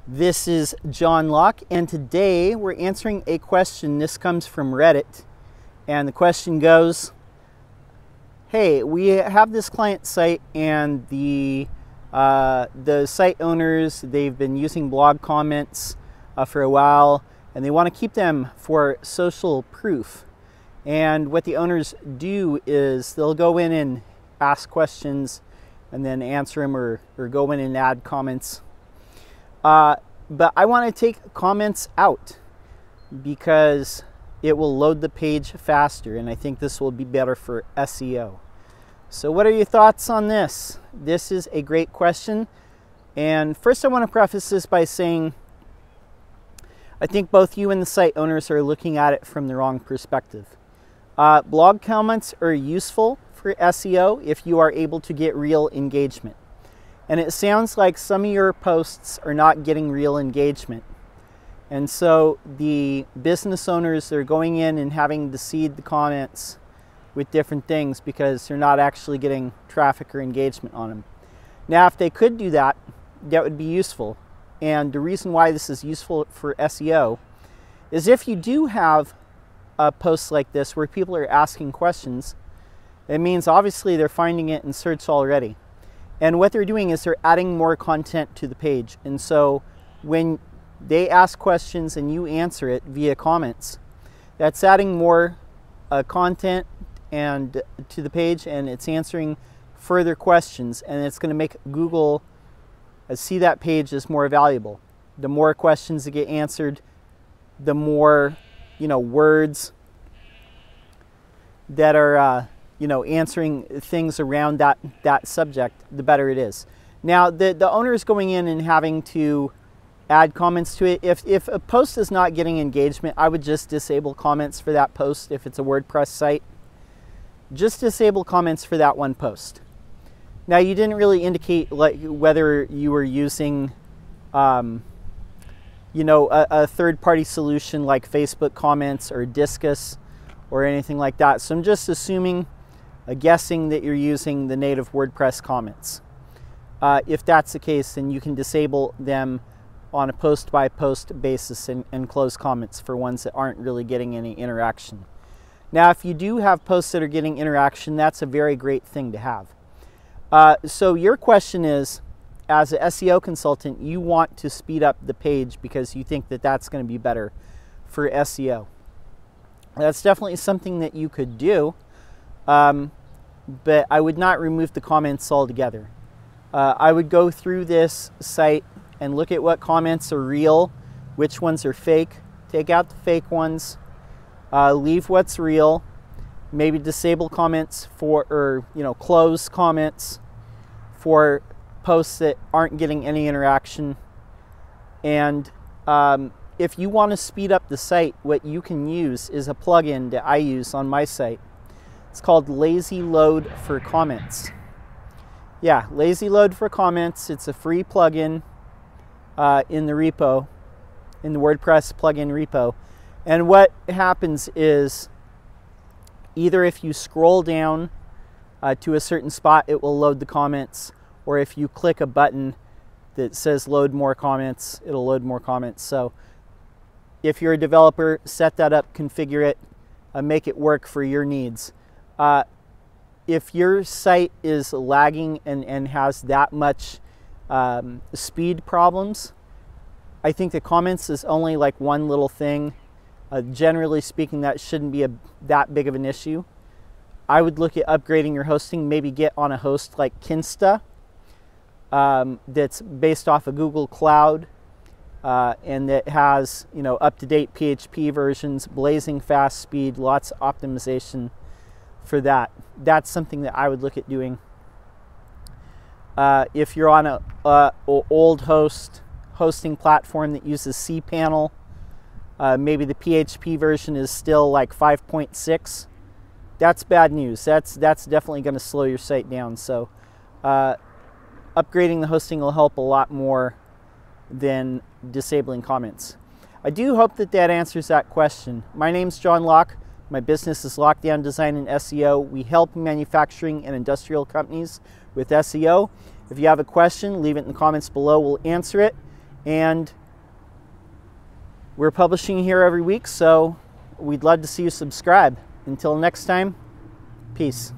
This is John Locke, and today we're answering a question. This comes from Reddit, and the question goes, hey, we have this client site, and the site owners, they've been using blog comments for a while, and they want to keep them for social proof. And what the owners do is they'll go in and ask questions and then answer them, or go in and add comments. But I want to take comments out because it will load the page faster, and I think this will be better for SEO. So what are your thoughts on this? This is a great question. And first I want to preface this by saying I think both you and the site owners are looking at it from the wrong perspective. Blog comments are useful for SEO if you are able to get real engagement. And it sounds like some of your posts are not getting real engagement. And so the business owners, they're going in and having to seed the comments with different things because they're not actually getting traffic or engagement on them. Now, if they could do that, that would be useful. And the reason why this is useful for SEO is if you do have posts like this where people are asking questions, it means obviously they're finding it in search already. And what they're doing is they're adding more content to the page. And so when they ask questions and you answer it via comments, that's adding more content and to the page, and it's answering further questions, and it's going to make Google see that page as more valuable. The more questions that get answered, the more words that are answering things around that subject, the better it is. Now, the owner is going in and having to add comments to it. If a post is not getting engagement, I would just disable comments for that post. If it's a WordPress site, just disable comments for that one post. Now, you didn't really indicate whether you were using a third-party solution like Facebook comments or Disqus or anything like that. So I'm just guessing that you're using the native WordPress comments. If that's the case, then you can disable them on a post-by-post basis and close comments for ones that aren't really getting any interaction. Now, if you do have posts that are getting interaction, that's a very great thing to have. So your question is, as an SEO consultant, you want to speed up the page because you think that that's going to be better for SEO. That's definitely something that you could do, but I would not remove the comments altogether. I would go through this site and look at what comments are real, which ones are fake, take out the fake ones, leave what's real, maybe disable comments or close comments for posts that aren't getting any interaction. And if you want to speed up the site, what you can use is a plugin that I use on my site. It's called Lazy Load for Comments. Yeah, Lazy Load for Comments. It's a free plugin in the repo, in the WordPress plugin repo. And what happens is either if you scroll down to a certain spot, it will load the comments, or if you click a button that says load more comments, it'll load more comments. So if you're a developer, set that up, configure it, make it work for your needs. If your site is lagging and has that much speed problems, I think the comments is only like one little thing. Generally speaking, that shouldn't be that big of an issue. I would look at upgrading your hosting, maybe get on a host like Kinsta that's based off of Google Cloud and that has up-to-date PHP versions, blazing fast speed, lots of optimization for that. That's something that I would look at doing. If you're on a old hosting platform that uses cPanel, maybe the PHP version is still like 5.6. That's bad news. That's definitely going to slow your site down. So upgrading the hosting will help a lot more than disabling comments. I do hope that answers that question. My name's John Locke. My business is Lockedown Design and SEO. We help manufacturing and industrial companies with SEO. If you have a question, leave it in the comments below. We'll answer it. And we're publishing here every week, so we'd love to see you subscribe. Until next time, peace.